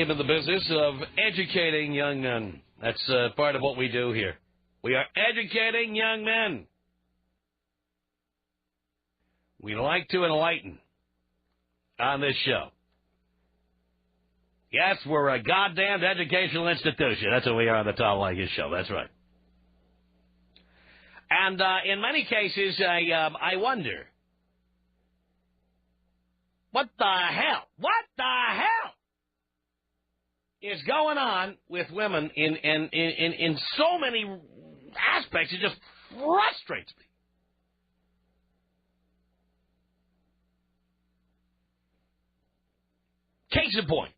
am in the business of educating young men. That's part of what we do here. We are educating young men. We like to enlighten on this show. Yes, we're a goddamn educational institution. That's what we are on the Tom Leykis show. That's right. And in many cases, I wonder, what the hell is going on with women in so many aspects? It just frustrates me. Case in point.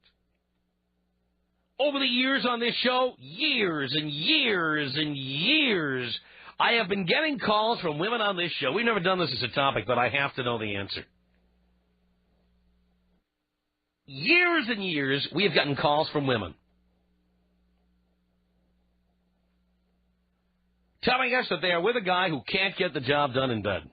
Over the years on this show, years and years and years, I have been getting calls from women on this show. We've never done this as a topic, but I have to know the answer. Years and years, we have gotten calls from women telling us that they are with a guy who can't get the job done in bed.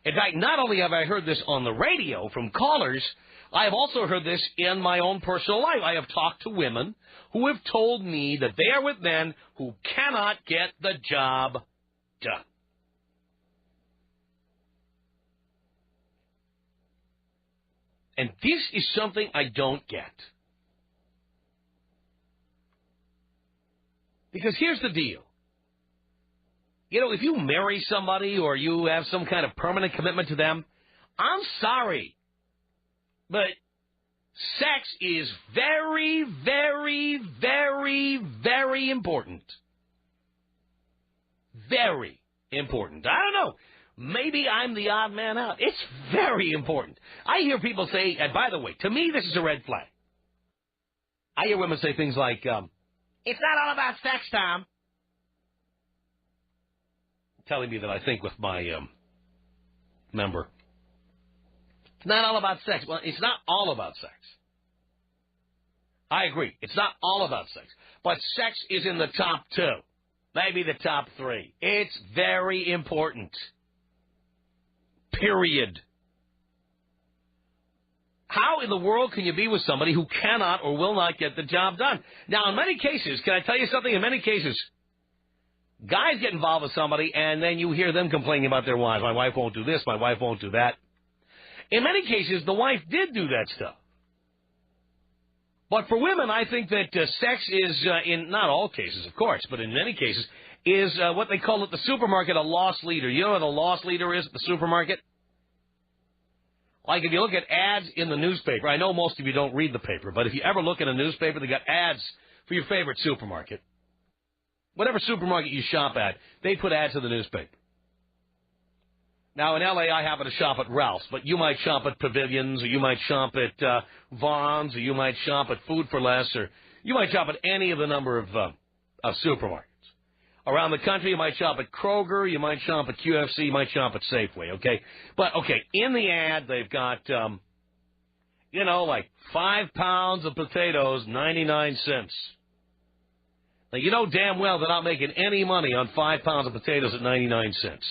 In fact, not only have I heard this on the radio from callers, I have also heard this in my own personal life. I have talked to women who have told me that they are with men who cannot get the job done. And this is something I don't get. Because here's the deal. You know, if you marry somebody or you have some kind of permanent commitment to them, I'm sorry, but sex is very, very, very, very important. Very important. I don't know. Maybe I'm the odd man out. It's very important. I hear people say, and by the way, to me, this is a red flag. I hear women say things like, it's not all about sex, Tom. Telling me that I think with my member. It's not all about sex. Well, it's not all about sex. I agree. It's not all about sex. But sex is in the top 2. Maybe the top 3. It's very important. Period. How in the world can you be with somebody who cannot or will not get the job done? Now, in many cases, can I tell you something? In many cases, guys get involved with somebody, and then you hear them complaining about their wives. My wife won't do this. My wife won't do that. In many cases, the wife did do that stuff. But for women, I think that sex is, in not all cases, of course, but in many cases, is what they call at the supermarket a loss leader. You know what a loss leader is at the supermarket? Like if you look at ads in the newspaper, I know most of you don't read the paper, but if you ever look in a newspaper, they got ads for your favorite supermarket. Whatever supermarket you shop at, they put ads in the newspaper. Now, in L.A., I happen to shop at Ralph's, but you might shop at Pavilions, or you might shop at Vons, or you might shop at Food for Less, or you might shop at any of the number of supermarkets. Around the country, you might shop at Kroger, you might shop at QFC, you might shop at Safeway, okay? But, okay, in the ad, they've got, like 5 pounds of potatoes, 99 cents. Now, you know damn well they're not making any money on 5 pounds of potatoes at 99 cents.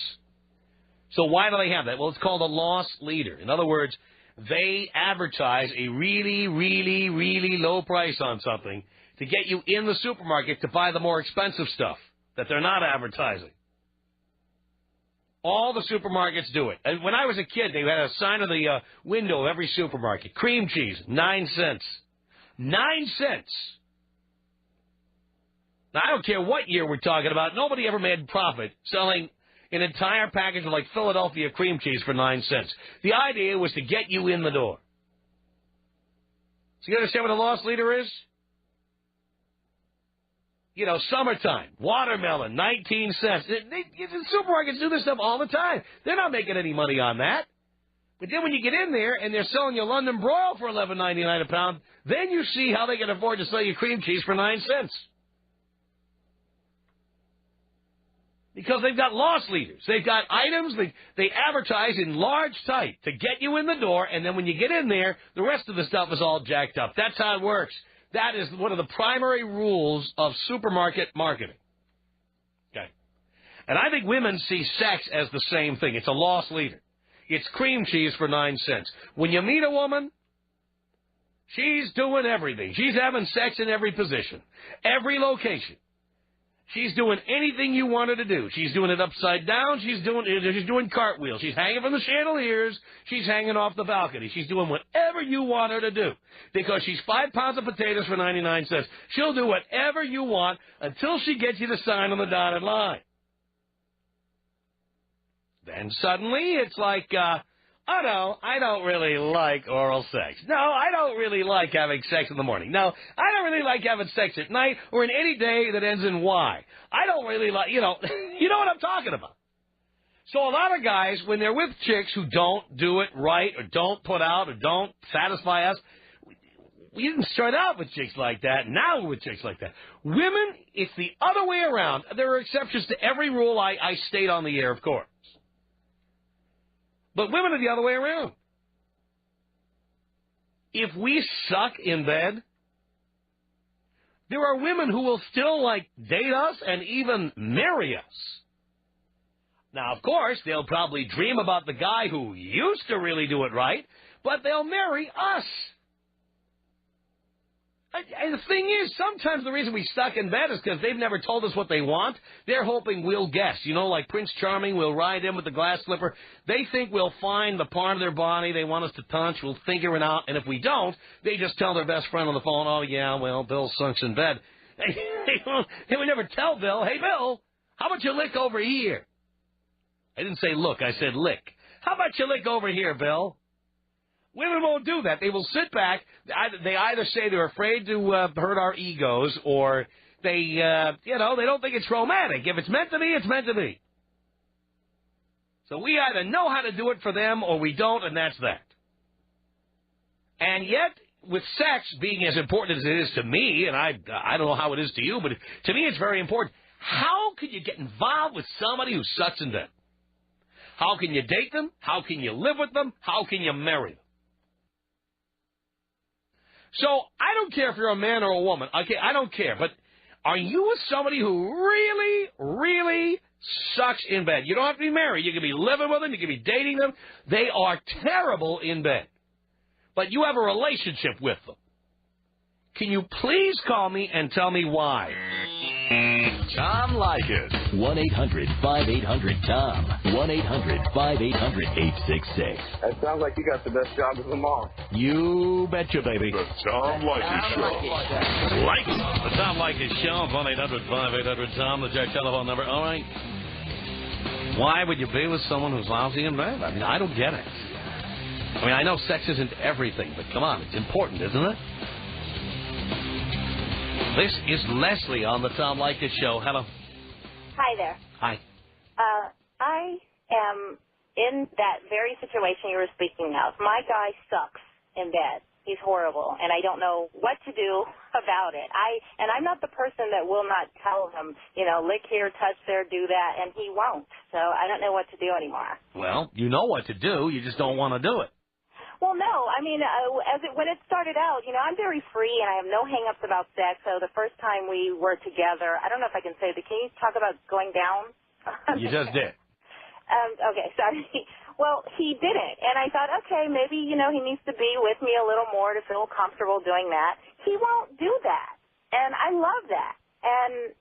So why do they have that? Well, it's called a loss leader. In other words, they advertise a really, really, really low price on something to get you in the supermarket to buy the more expensive stuff that they're not advertising. All the supermarkets do it. And when I was a kid, they had a sign on the window of every supermarket. Cream cheese, 9 cents. 9 cents. Now, I don't care what year we're talking about. Nobody ever made profit selling an entire package of like Philadelphia cream cheese for 9 cents. The idea was to get you in the door. So you understand what a loss leader is? You know, summertime, watermelon, 19 cents. The supermarkets do this stuff all the time. They're not making any money on that. But then when you get in there and they're selling you London broil for $11.99 a pound, then you see how they can afford to sell you cream cheese for 9 cents. Because they've got loss leaders. They've got items they advertise in large type to get you in the door, and then when you get in there, the rest of the stuff is all jacked up. That's how it works. That is one of the primary rules of supermarket marketing. Okay. And I think women see sex as the same thing. It's a loss leader. It's cream cheese for 9 cents. When you meet a woman She's doing everything. She's having sex in every position, every location. She's doing anything you want her to do. She's doing it upside down. She's doing cartwheels. She's hanging from the chandeliers. She's hanging off the balcony. She's doing whatever you want her to do. Because she's 5 pounds of potatoes for 99 cents. She'll do whatever you want until she gets you to sign on the dotted line. Then suddenly it's like, oh, no, I don't really like oral sex. No, I don't really like having sex in the morning. No, I don't really like having sex at night or in any day that ends in Y. I don't really like, you know what I'm talking about. So a lot of guys, when they're with chicks who don't do it right or don't put out or don't satisfy us, we didn't start out with chicks like that. Now we're with chicks like that. Women, it's the other way around. There are exceptions to every rule I state on the air, of course. But women are the other way around. If we suck in bed, there are women who will still, date us and even marry us. Now, of course, they'll probably dream about the guy who used to really do it right, but they'll marry us. And the thing is, sometimes the reason we stuck in bed is because they've never told us what they want. They're hoping we'll guess. Like Prince Charming, we'll ride in with the glass slipper. They think we'll find the part of their body they want us to touch. We'll figure it out. And if we don't, they just tell their best friend on the phone, oh, yeah, well, Bill sucks in bed. They would never tell Bill, hey, Bill, how about you lick over here? I didn't say look, I said lick. How about you lick over here, Bill? Women won't do that. They will sit back. They either say they're afraid to hurt our egos, or they don't think it's romantic. If it's meant to be, it's meant to be. So we either know how to do it for them, or we don't, and that's that. And yet, with sex being as important as it is to me, and I don't know how it is to you, but to me it's very important. How could you get involved with somebody who sucks in bed? How can you date them? How can you live with them? How can you marry them? So, I don't care if you're a man or a woman. Okay, I don't care. But are you with somebody who really, really sucks in bed? You don't have to be married. You can be living with them. You can be dating them. They are terrible in bed. But you have a relationship with them. Can you please call me and tell me why? Tom Leykis. 1-800-5800-TOM. 1-800-5800-866. That sounds like you got the best job of them all. You betcha, baby. The Tom Leykis Show. The Tom Leykis Show. 1-800-5800-TOM. The Jack telephone number. All right. Why would you be with someone who's lousy in bed? I mean, I don't get it. I mean, I know sex isn't everything, but come on, it's important, isn't it? This is Leslie on the Tom Leykis Show. Hello. Hi there. Hi. I am in that very situation you were speaking of. My guy sucks in bed. He's horrible, and I don't know what to do about it. I'm not the person that will not tell him, lick here, touch there, do that, and he won't. So I don't know what to do anymore. Well, you know what to do. You just don't want to do it. Well, no. I mean, when it started out, I'm very free and I have no hang-ups about sex. So the first time we were together, I don't know if I can say this. Can you talk about going down? You just did. Okay, sorry. Well, he didn't. And I thought, okay, maybe, he needs to be with me a little more to feel comfortable doing that. He won't do that. And I love that. And,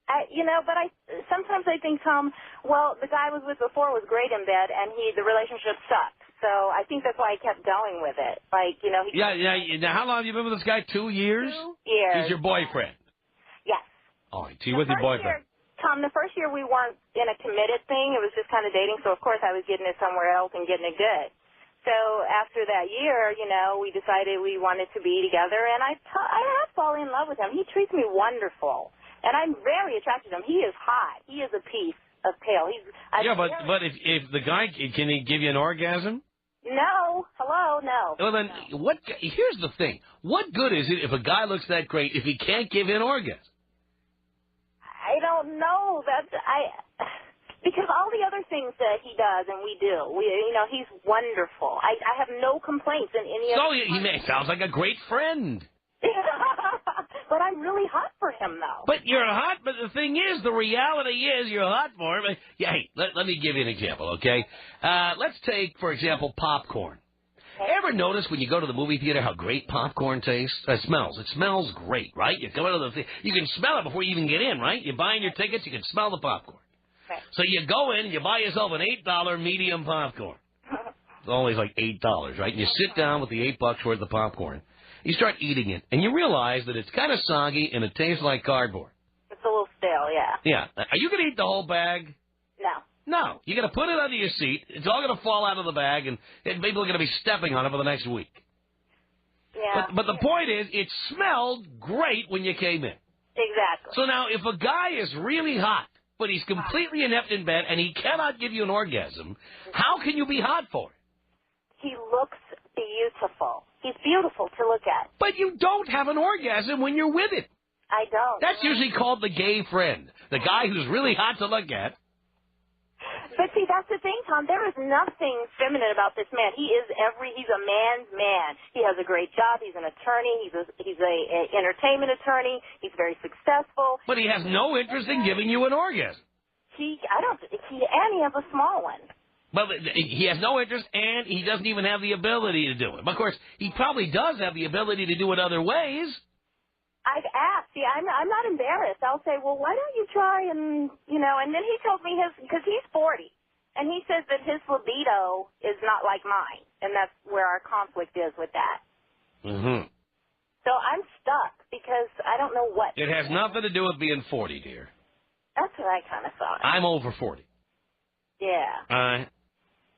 but sometimes I think, Tom, well, the guy I was with before was great in bed and the relationship sucked. So I think that's why I kept going with it. Yeah. Now, how long have you been with this guy? 2 years? 2 years. He's your boyfriend? Yes. All right. So you're with your boyfriend? Tom, the first year we weren't in a committed thing. It was just kind of dating. So, of course, I was getting it somewhere else and getting it good. So after that year, we decided we wanted to be together. And I have fallen in love with him. He treats me wonderful. And I'm very attracted to him. He is hot. He is a piece of tail. But if the guy, can he give you an orgasm? No. Hello? No. Well, then, here's the thing. What good is it if a guy looks that great if he can't give you an orgasm? I don't know. Because all the other things that he does and we do, he's wonderful. I have no complaints in any of he sounds like a great friend. But I'm really hot for him, though. But you're hot, but the thing is, the reality is you're hot for him. Yeah, hey, let me give you an example, okay? Let's take, for example, popcorn. Ever notice when you go to the movie theater how great popcorn tastes? It smells. It smells great, right? You come into the theater, you can smell it before you even get in, right? You're buying your tickets, you can smell the popcorn. Right. So you go in, you buy yourself an $8 medium popcorn. It's always like $8, right? And you sit down with the $8 worth of popcorn. You start eating it, and you realize that it's kind of soggy and it tastes like cardboard. It's a little stale, yeah. Yeah. Are you going to eat the whole bag? No. No. You're going to put it under your seat. It's all going to fall out of the bag, and people are going to be stepping on it for the next week. Yeah. But the point is, it smelled great when you came in. Exactly. So now, if a guy is really hot, but he's completely inept in bed, and he cannot give you an orgasm, how can you be hot for it? He looks beautiful. He's beautiful to look at. But you don't have an orgasm when you're with it. I don't. That's usually called the gay friend, the guy who's really hot to look at. But see, that's the thing, Tom. There is nothing feminine about this man. He's a man's man. He has a great job. He's an attorney. He's a entertainment attorney. He's very successful. But he has no interest in giving you an orgasm. He has a small one. But he has no interest, and he doesn't even have the ability to do it. But of course, he probably does have the ability to do it other ways. I've asked. See, I'm not embarrassed. I'll say, well, why don't you try and then he tells me because he's 40, and he says that his libido is not like mine, and that's where our conflict is with that. Mm-hmm. So I'm stuck because I don't know what. It has nothing to do with being 40, dear. That's what I kind of thought. I'm over 40. Yeah. All right.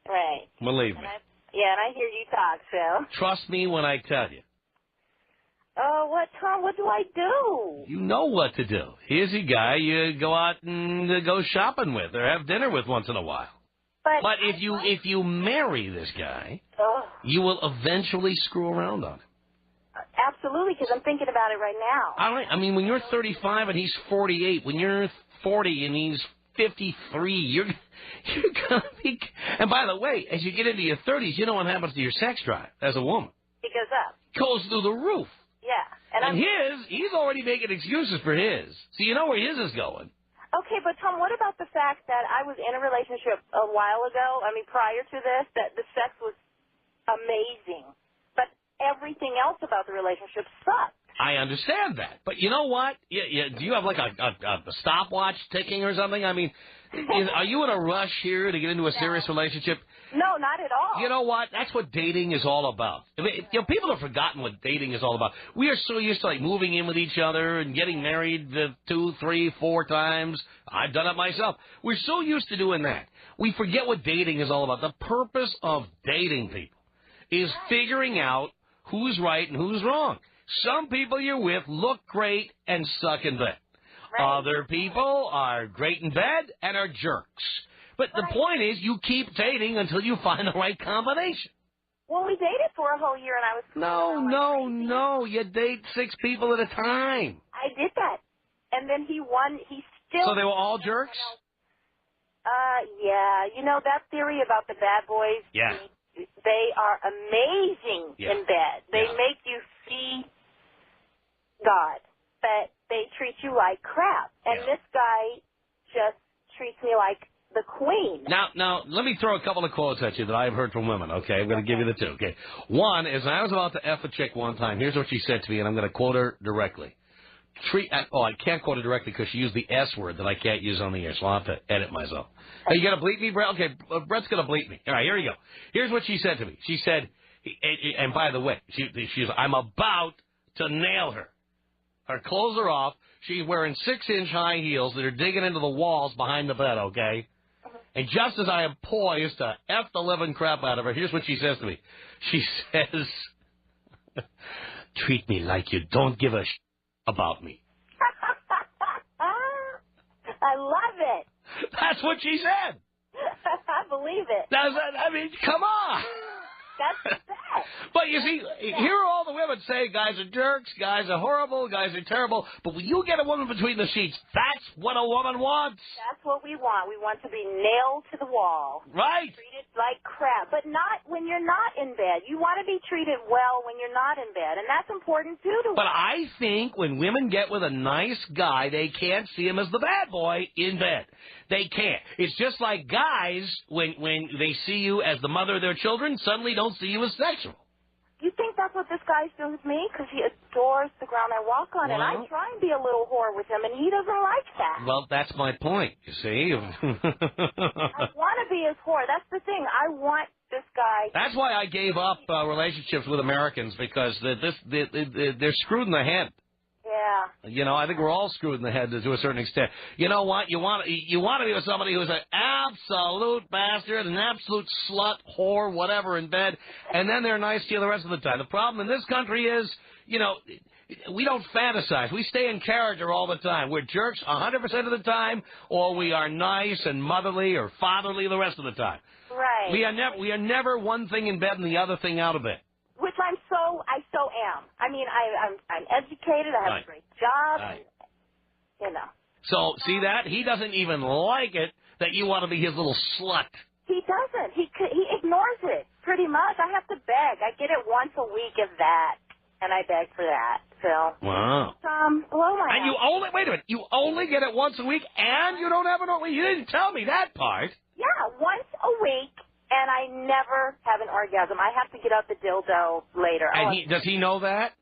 Right. Believe me. And I hear you talk, so. Trust me when I tell you. Oh, Tom? What do I do? You know what to do. Here's a guy you go out and go shopping with or have dinner with once in a while. But if you marry this guy, you will eventually screw around on him. Absolutely, because I'm thinking about it right now. All right. I mean, when you're 35 and he's 48, when you're 40 and he's 53, you're gonna be. And by the way, as you get into your 30s, you know what happens to your sex drive as a woman. It goes up. Goes through the roof. Yeah. And he's already making excuses for his. So you know where his is going. Okay, but Tom, what about the fact that I was in a relationship a while ago, prior to this, that the sex was amazing, but everything else about the relationship sucked. I understand that. But you know what? Do you have like a stopwatch ticking or something? I mean, are you in a rush here to get into a serious relationship? No, not at all. You know what? That's what dating is all about. People have forgotten what dating is all about. We are so used to like moving in with each other and getting married 2, 3, 4 times. I've done it myself. We're so used to doing that. We forget what dating is all about. The purpose of dating people is figuring out who's right and who's wrong. Some people you're with look great and suck in bed. Right. Other people are great in bed and are jerks. But the point is, you keep dating until you find the right combination. Well, we dated for a whole year, and I was... No. You date 6 people at a time. I did that. And then he still... So they were all jerks? Yeah. You know, that theory about the bad boys... Yeah. They are amazing in bed. They make you see God, but they treat you like crap. And this guy just treats me like the queen. Now, let me throw a couple of quotes at you that I've heard from women, okay? I'm going to give you the 2, okay? One is, I was about to F a chick one time. Here's what she said to me, and I'm going to quote her directly. I can't quote her directly because she used the S word that I can't use on the air, so I'll have to edit myself. Are you going to bleep me, Brett? Okay, Brett's going to bleep me. All right, here we go. Here's what she said to me. She said, and by the way, she's I'm about to nail her. Her clothes are off. She's wearing 6-inch high heels that are digging into the walls behind the bed, okay? And just as I am poised to F the living crap out of her, here's what she says to me. She says, treat me like you don't give a about me. I love it. That's what she said. I believe it. I mean, come on. That's sad. But you see, here are all the women saying guys are jerks, guys are horrible, guys are terrible. But when you get a woman between the sheets, that's what a woman wants. That's what we want. We want to be nailed to the wall. Right. Treated like crap. But not when you're not in bed. You want to be treated well when you're not in bed. And that's important, too, to But I think when women get with a nice guy, they can't see him as the bad boy in bed. They can't. It's just like guys, when they see you as the mother of their children, suddenly don't don't see you as sexual. You think that's what this guy's doing with me? Because he adores the ground I walk on, and I Well- try and be a little whore with him, and he doesn't like that. Well, that's my point, you see. I want to be his whore. That's the thing. I want this guy. That's why I gave up relationships with Americans, because they're screwed in the head. Yeah. You know, I think we're all screwed in the head to a certain extent. You know what? You want to be with somebody who's an absolute bastard, an absolute slut, whore, whatever in bed, and then they're nice to you the rest of the time. The problem in this country is, you know, we don't fantasize. We stay in character all the time. We're jerks 100% of the time, or we are nice and motherly or fatherly the rest of the time. Right. We are never one thing in bed and the other thing out of bed. Which I so am. I mean, I'm educated. I have Right. a great job. Right. You know. So, see that? He doesn't even like it that you want to be his little slut. He doesn't. He ignores it pretty much. I have to beg. I get it once a week, if that, and I beg for that. So. Wow. Blow my. And you only, wait a minute, you only get it once a week, and you don't have an orgasm. You didn't tell me that part. Yeah, once a week, and I never have an orgasm. I have to get out the dildo later. And does he know that?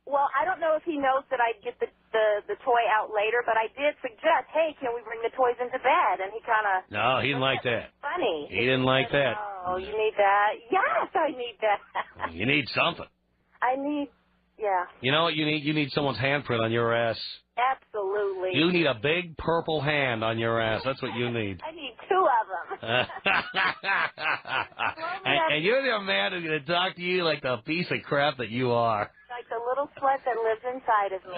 Well, I don't know if he knows that I get the toy out later, but I did suggest, hey, can we bring the toys into bed? And he kind of... No, he didn't like that. Funny. He didn't like that. Oh, you need that? Yes, I need that. You need something. I need, yeah. You know what you need? You need someone's handprint on your ass. Absolutely. You need a big purple hand on your ass. That's what you need. I need two of them. and you're the man who's going to talk to you like the piece of crap that you are. Like the little slut that lives inside of me.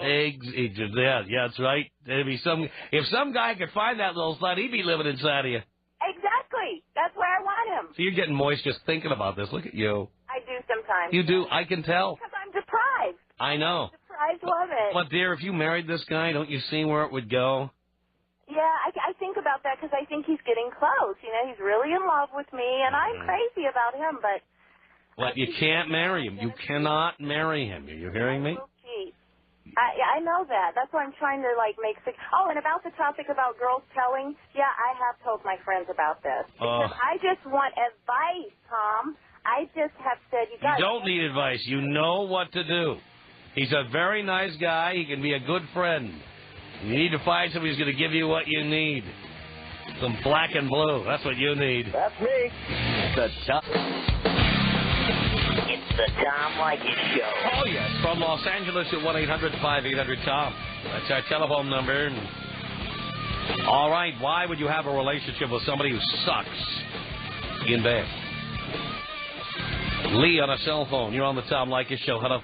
Yeah, that's right. If some guy could find that little slut, he'd be living inside of you. Exactly. That's where I want him. So you're getting moist just thinking about this. Look at you. I do sometimes. You do. I can tell. Because I'm deprived. I know. Deprived woman. But, dear, if you married this guy, don't you see where it would go? Yeah, I think about that because I think he's getting close. You know, he's really in love with me, and I'm crazy about him, but... Well, you can't marry him. You cannot marry him. Are you hearing me? I know that. That's why I'm trying to, like, make... Oh, and about the topic about girls telling, yeah, I have told my friends about this. Because I just want advice, Tom. I just have said, you guys... You don't need advice. You know what to do. He's a very nice guy. He can be a good friend. You need to find somebody who's going to give you what you need. Some black and blue. That's what you need. That's me. It's the Tom Leykis Show. Oh, yes. From Los Angeles at 1-800-5800-TOM. That's our telephone number. All right. Why would you have a relationship with somebody who sucks in bed? Lee on a cell phone. You're on the Tom Leykis Show. Hello.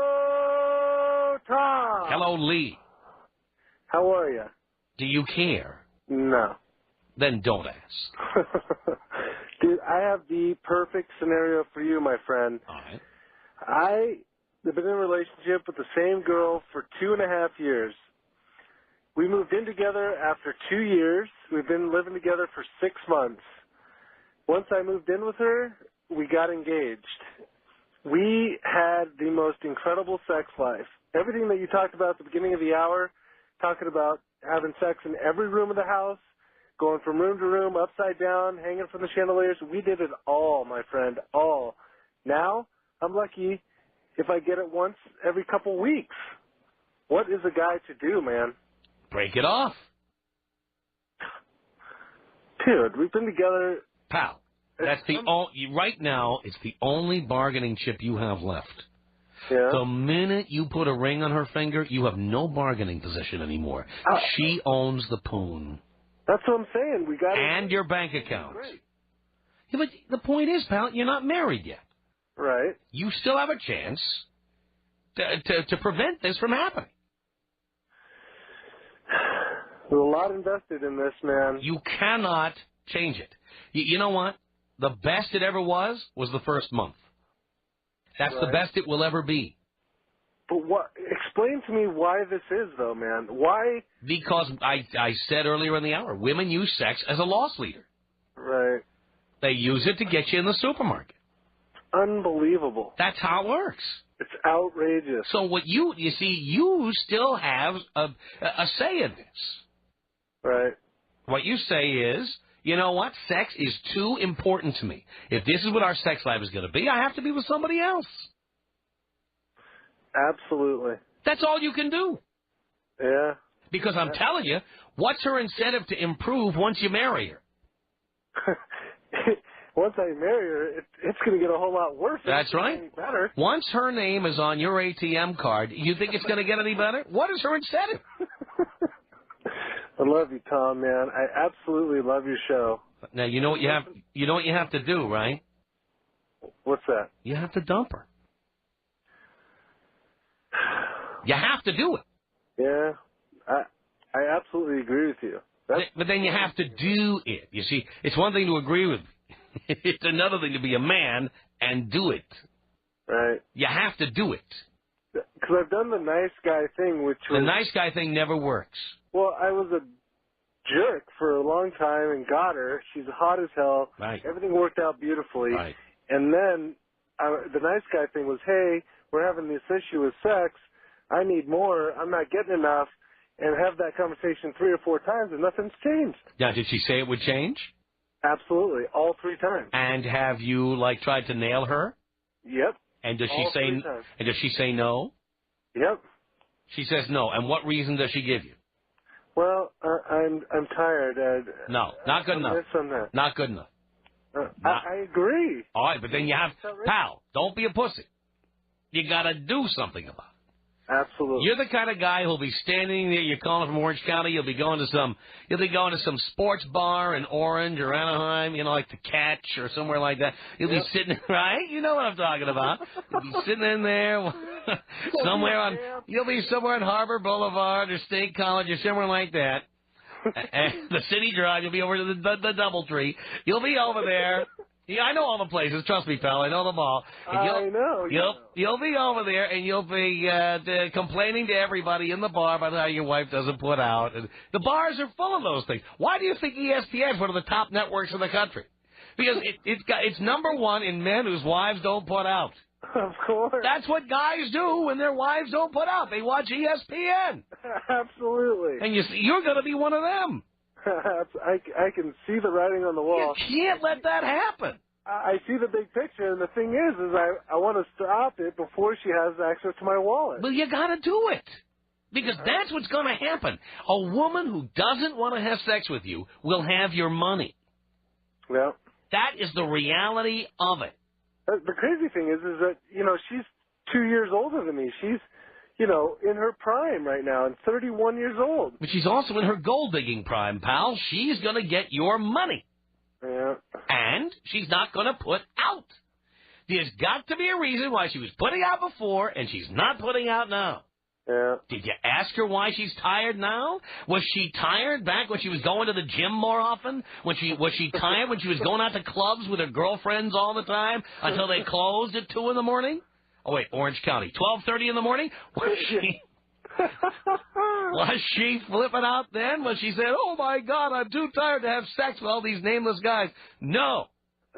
Hello, Tom. Hello, Lee. How are you? Do you care? No. Then don't ask. Dude, I have the perfect scenario for you, my friend. All right. I have been in a relationship with the same girl for 2.5 years. We moved in together after 2 years. We've been living together for 6 months. Once I moved in with her, we got engaged. We had the most incredible sex life. Everything that you talked about at the beginning of the hour, talking about having sex in every room of the house, going from room to room, upside down, hanging from the chandeliers. We did it all, my friend, all. Now, I'm lucky if I get it once every couple weeks. What is a guy to do, man? Break it off. Dude, we've been together. Pal, that's the right now, it's the only bargaining chip you have left. Yeah. The minute you put a ring on her finger, you have no bargaining position anymore. She owns the poon. That's what I'm saying. We got and your bank account. Great. Yeah, but the point is, pal, you're not married yet. Right. You still have a chance to prevent this from happening. There's a lot invested in this, man. You cannot change it. You know what? The best it ever was the first month. That's the best it will ever be. But what? Explain to me why this is, though, man. Why? Because I said earlier in the hour, women use sex as a loss leader. Right. They use it to get you in the supermarket. Unbelievable. That's how it works. It's outrageous. So what you see, you still have a say in this. Right. What you say is, you know what? Sex is too important to me. If this is what our sex life is going to be, I have to be with somebody else. Absolutely. That's all you can do. Yeah. Because I'm telling you, what's her incentive to improve once you marry her? Once I marry her, it's going to get a whole lot worse. That's right. Any better. Once her name is on your ATM card, you think it's going to get any better? What is her incentive? I love you, Tom, man. I absolutely love your show. Now you know what you have. You know what you have to do, right? What's that? You have to dump her. You have to do it. Yeah, I absolutely agree with you. But then you have to do it. You see, it's one thing to agree with me. It's another thing to be a man and do it. Right. You have to do it. Because I've done the nice guy thing, which was... The nice guy thing never works. Well, I was a jerk for a long time and got her. She's hot as hell. Right. Everything worked out beautifully. Right. And then the nice guy thing was, hey, we're having this issue with sex. I need more. I'm not getting enough. And have that conversation 3 or 4 times, and nothing's changed. Now, did she say it would change? Absolutely, all 3 times. And have you tried to nail her? Yep. And does all she say? 3 times. And does she say no? Yep. She says no. And what reason does she give you? Well, I'm tired. No, not good enough. On that. Not good enough. I agree. All right, but then you have, pal, don't be a pussy. You got to do something about it. Absolutely. You're the kind of guy who'll be standing there. You're calling from Orange County. You'll be going to some sports bar in Orange or Anaheim, like the Catch or somewhere like that. You'll be sitting, right? You know what I'm talking about. You'll be sitting in there you'll be somewhere on Harbor Boulevard or State College or somewhere like that. And the City Drive, you'll be over to the Doubletree. You'll be over there. Yeah, I know all the places. Trust me, pal. I know them all. And I know. You'll be over there, and you'll be complaining to everybody in the bar about how your wife doesn't put out. And the bars are full of those things. Why do you think ESPN is one of the top networks in the country? Because it's number 1 in men whose wives don't put out. Of course. That's what guys do when their wives don't put out. They watch ESPN. Absolutely. And you're going to be one of them. I can see the writing on the wall. You can't let that happen. I see the big picture, and the thing is I want to stop it before she has access to my wallet. Well, you got to do it. Because that's what's going to happen. A woman who doesn't want to have sex with you will have your money. Yeah. That is the reality of it. The crazy thing is that, she's 2 years older than me. She's, in her prime right now and 31 years old. But she's also in her gold-digging prime, pal. She's going to get your money. Yeah. And she's not going to put out. There's got to be a reason why she was putting out before and she's not putting out now. Yeah. Did you ask her why she's tired now? Was she tired back when she was going to the gym more often? Was she tired when she was going out to clubs with her girlfriends all the time until they closed at 2 in the morning? Oh, wait, Orange County. 12:30 in the morning? Was she flipping out then when she said, oh, my God, I'm too tired to have sex with all these nameless guys? No.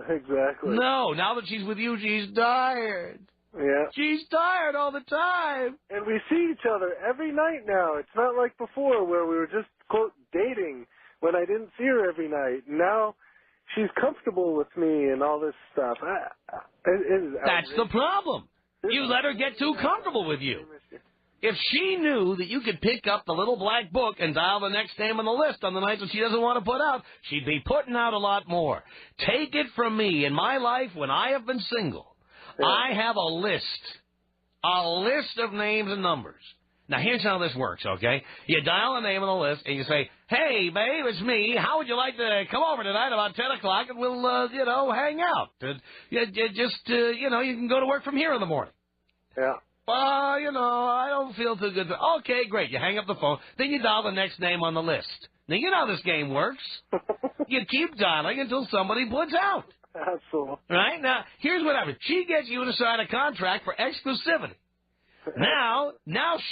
Exactly. No, now that she's with you, she's tired. Yeah. She's tired all the time. And we see each other every night now. It's not like before where we were just, quote, dating when I didn't see her every night. Now she's comfortable with me and all this stuff. That's the problem. You let her get too comfortable with you. If she knew that you could pick up the little black book and dial the next name on the list on the nights that she doesn't want to put out, she'd be putting out a lot more. Take it from me. In my life, when I have been single, I have a list of names and numbers. Now, here's how this works, okay? You dial the name on the list, and you say, hey, babe, it's me. How would you like to come over tonight about 10 o'clock, and we'll, hang out? You can go to work from here in the morning. Yeah. Well, I don't feel too good. Okay, great. You hang up the phone. Then you dial the next name on the list. Now, you know how this game works. You keep dialing until somebody puts out. Absolutely. Right? Now, here's what happens. She gets you to sign a contract for exclusivity. Now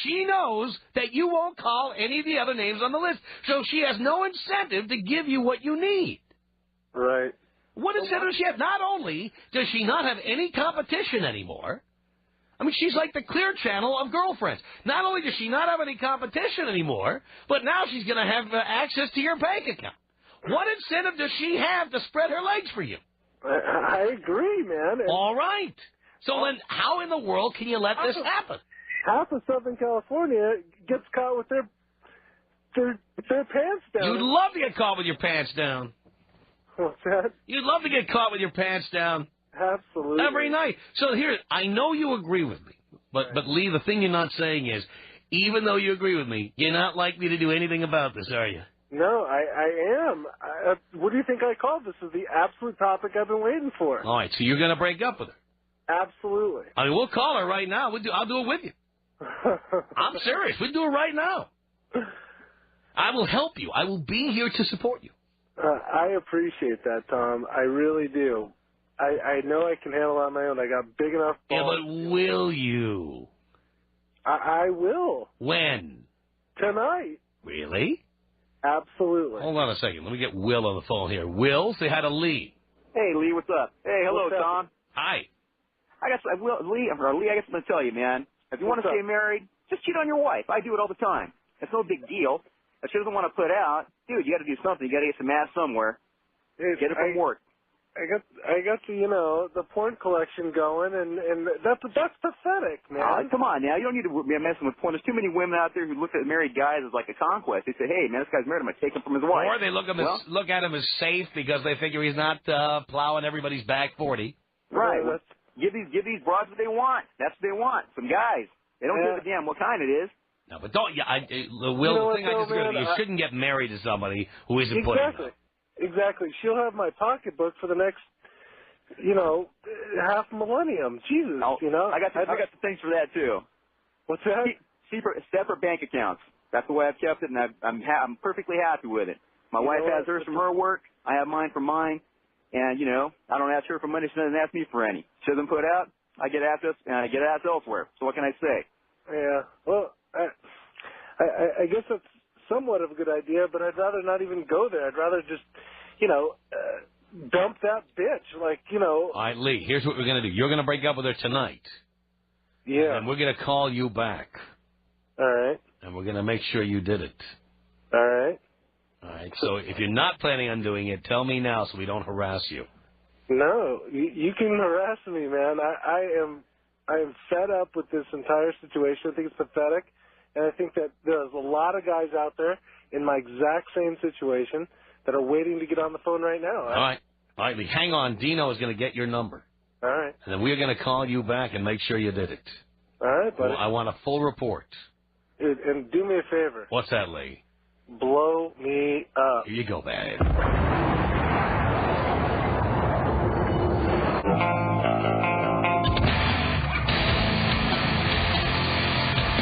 she knows that you won't call any of the other names on the list, so she has no incentive to give you what you need. Right. What incentive does she have? Not only does she not have any competition anymore, I mean, she's like the Clear Channel of girlfriends. Not only does she not have any competition anymore, but now she's going to have access to your bank account. What incentive does she have to spread her legs for you? I agree, man. And All right. So then how in the world can you let this happen? half of Southern California gets caught with their pants down. You'd love to get caught with your pants down. What's that? You'd love to get caught with your pants down Absolutely. every night. So here, I know you agree with me, but Lee, the thing you're not saying is, even though you agree with me, you're not likely to do anything about this, are you? No, I am. What do you think I called? This is the absolute topic I've been waiting for. All right, so you're going to break up with her. Absolutely. I mean, we'll call her right now. I'll do it with you. I'm serious. We'll do it right now. I will help you. I will be here to support you. I appreciate that, Tom. I really do. I know I can handle it on my own. I got big enough Yeah, balls. but will you? I will. When? Tonight. Really? Absolutely. Hold on a second. Let me get Will on the phone here. Will, say hi to Lee. Hey, Lee, what's up? Hey, hello, What's up? Tom. Hi. I guess Lee, I guess I'm gonna tell you, man. If you want to What's stay up? married, just cheat on your wife. I do it all the time. It's no big deal. If she doesn't want to put out, dude, you got to do something. You got to get some ass somewhere. Dude, Get it from work. I got the porn collection going, and that's pathetic, man. Come on now, you don't need to be messing with porn. There's too many women out there who look at married guys as like a conquest. They say, hey, man, this guy's married. I'm gonna take him from his wife. Or they look at him as safe because they figure he's not plowing everybody's back 40. Right. Yeah, Give these broads what they want. That's what they want. Some guys. They don't give a damn what kind it is. No, but don't. Yeah, Will, You know the thing what, I though, disagree with man? you shouldn't get married to somebody who isn't putting it up. Exactly. She'll have my pocketbook for the next, half millennium. Jesus, I got some things for that too. What's that? Separate bank accounts. That's the way I've kept it, and I'm perfectly happy with it. My wife has hers from her work. I have mine from mine, and I don't ask her for money. She doesn't ask me for any. She doesn't put out. I get assets, and I get assets elsewhere. So what can I say? Yeah. Well, I guess that's somewhat of a good idea, but I'd rather not even go there. I'd rather just, dump that bitch. All right, Lee, here's what we're going to do. You're going to break up with her tonight. Yeah. And we're going to call you back. All right. And we're going to make sure you did it. All right. All right, so if you're not planning on doing it, tell me now so we don't harass you. No, you can harass me, man. I am fed up with this entire situation. I think it's pathetic, and I think that there's a lot of guys out there in my exact same situation that are waiting to get on the phone right now. All right, Lee, hang on. Dino is going to get your number. All right. And then we're going to call you back and make sure you did it. All right, buddy. Well, I want a full report. And do me a favor. What's that, Lee? Blow me up. Here you go, babe.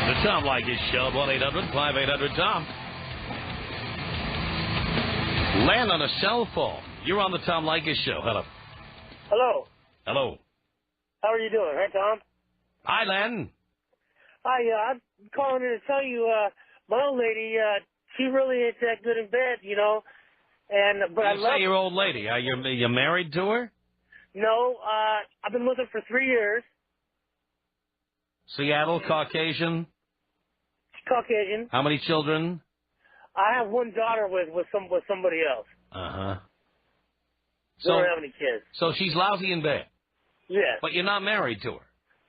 The Tom Leykis Show, 1-800-5800-TOM. Land on a cell phone. You're on the Tom Leykis Show. Hello. Hello. Hello. How are you doing? Hi, Tom. Hi, Len. Hi, I'm calling in to tell you, my old lady, she really ain't that good in bed, but I You love say your old lady. Are you married to her? No, I've been with her for 3 years. Seattle, Caucasian. She's Caucasian. How many children? I have one daughter with somebody else. Uh-huh. They don't have any kids. So she's lousy in bed. Yes. But you're not married to her.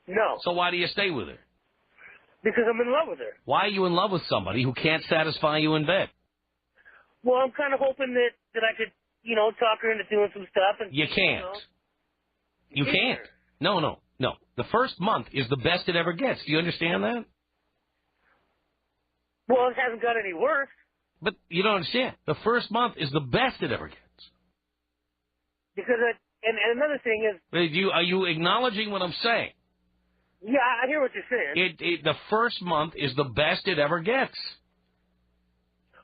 No. So why do you stay with her? Because I'm in love with her. Why are you in love with somebody who can't satisfy you in bed? Well, I'm kind of hoping that I could, talk her into doing some stuff. And You can't. You can't. No. The first month is the best it ever gets. Do you understand that? Well, it hasn't got any worse. But you don't understand. The first month is the best it ever gets. Because and another thing is... Are you acknowledging what I'm saying? Yeah, I hear what you're saying. The first month is the best it ever gets.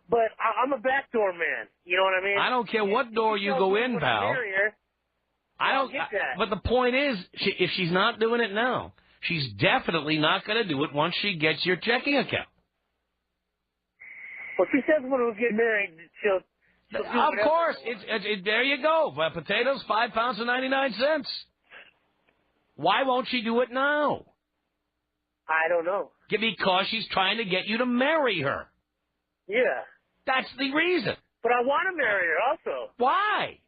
But I'm a backdoor man. You know what I mean? I don't care what door you go in, pal. I don't get that. But the point is, if she's not doing it now, she's definitely not going to do it once she gets your checking account. Well, she says when we get married, she'll do Of whatever. course. There you go. Potatoes, 5 pounds and 99 cents. Why won't she do it now? I don't know. Because she's trying to get you to marry her. Yeah. That's the reason. But I want to marry her also. Why?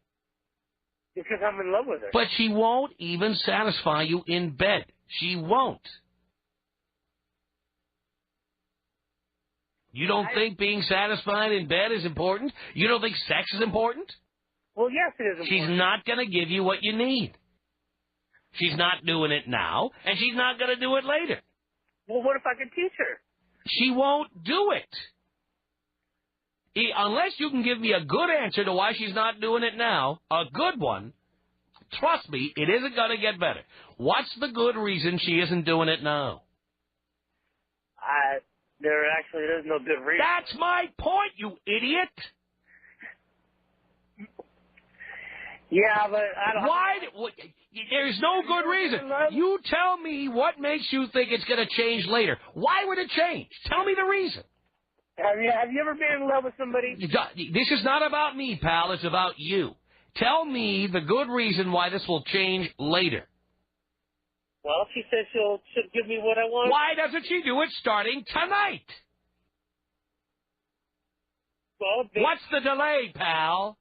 Because I'm in love with her. But she won't even satisfy you in bed. She won't. You don't think being satisfied in bed is important? You don't think sex is important? Well, yes, it is important. She's not going to give you what you need. She's not doing it now, and she's not going to do it later. Well, what if I can teach her? She won't do it. Unless you can give me a good answer to why she's not doing it now, a good one, trust me, it isn't going to get better. What's the good reason she isn't doing it now? There's no good reason. That's my point, you idiot. Yeah, but I don't... Why? There's no good reason. You tell me what makes you think it's going to change later. Why would it change? Tell me the reason. Have you ever been in love with somebody? This is not about me, pal. It's about you. Tell me the good reason why this will change later. Well, she said she'll give me what I want. Why doesn't she do it starting tonight? Well, what's the delay, pal?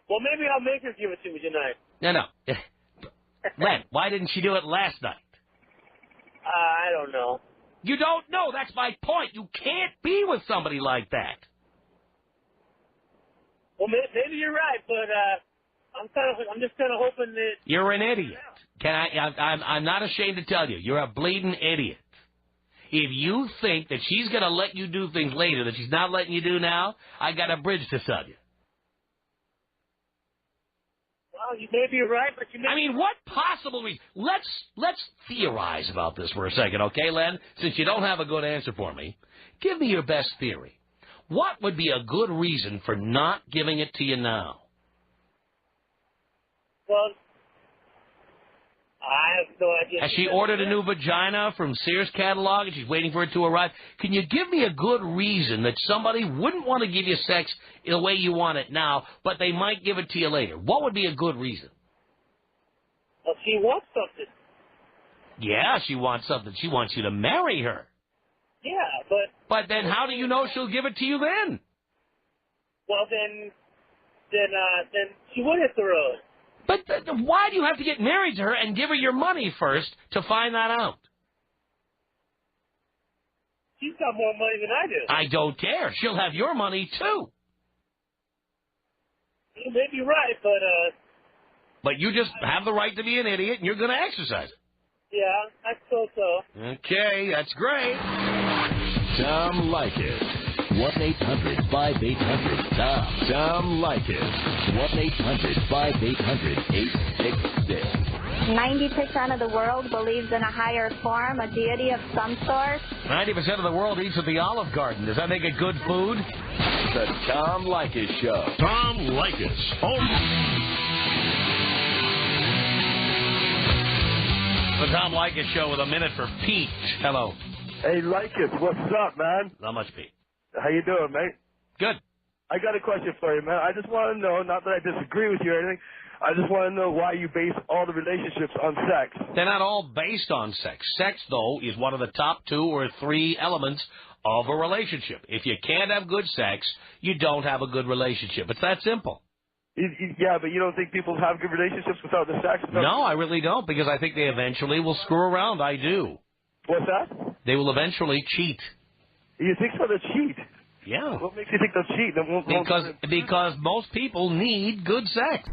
Well, maybe I'll make her give it to me tonight. No. Len, why didn't she do it last night? I don't know. You don't know. That's my point. You can't be with somebody like that. Well, maybe you're right, but I'm just kind of hoping that... You're an idiot. I'm not ashamed to tell you. You're a bleeding idiot. If you think that she's going to let you do things later that she's not letting you do now, I got a bridge to sell you. Well, you may be right, but you may... I mean, what possible reason? Let's theorize about this for a second, okay, Len? Since you don't have a good answer for me, give me your best theory. What would be a good reason for not giving it to you now? Well, I have no idea. Has she ordered a new vagina from Sears catalog and she's waiting for it to arrive? Can you give me a good reason that somebody wouldn't want to give you sex in the way you want it now, but they might give it to you later? What would be a good reason? Well, she wants something. Yeah, she wants something. She wants you to marry her. Yeah, but... But then how do you know she'll give it to you then? Well, then she would hit the road. But why do you have to get married to her and give her your money first to find that out? She's got more money than I do. I don't care. She'll have your money, too. You may be right, but... But you just have the right to be an idiot, and you're going to exercise it. Yeah, I suppose so. Okay, that's great. Tom Leykis. 1-800-5800-TOM. Tom Leykis. 1-800-5800-866. 90% of the world believes in a higher form, a deity of some sort. 90% of the world eats at the Olive Garden. Does that make it good food? The Tom Leykis Show. Tom Leykis. The Tom Leykis Show with a minute for Pete. Hello. Hey, Leykis, what's up, man? Not much, Pete. How you doing, mate? Good. I got a question for you, man. I just want to know, not that I disagree with you or anything, I just want to know why you base all the relationships on sex. They're not all based on sex. Sex, though, is one of the top 2 or 3 elements of a relationship. If you can't have good sex, you don't have a good relationship. It's that simple. Yeah, but you don't think people have good relationships without the sex? No, I really don't, because I think they eventually will screw around. I do. What's that? They will eventually cheat. You think so? They'll cheat? Yeah. What makes you think they'll cheat? Because most people need good sex.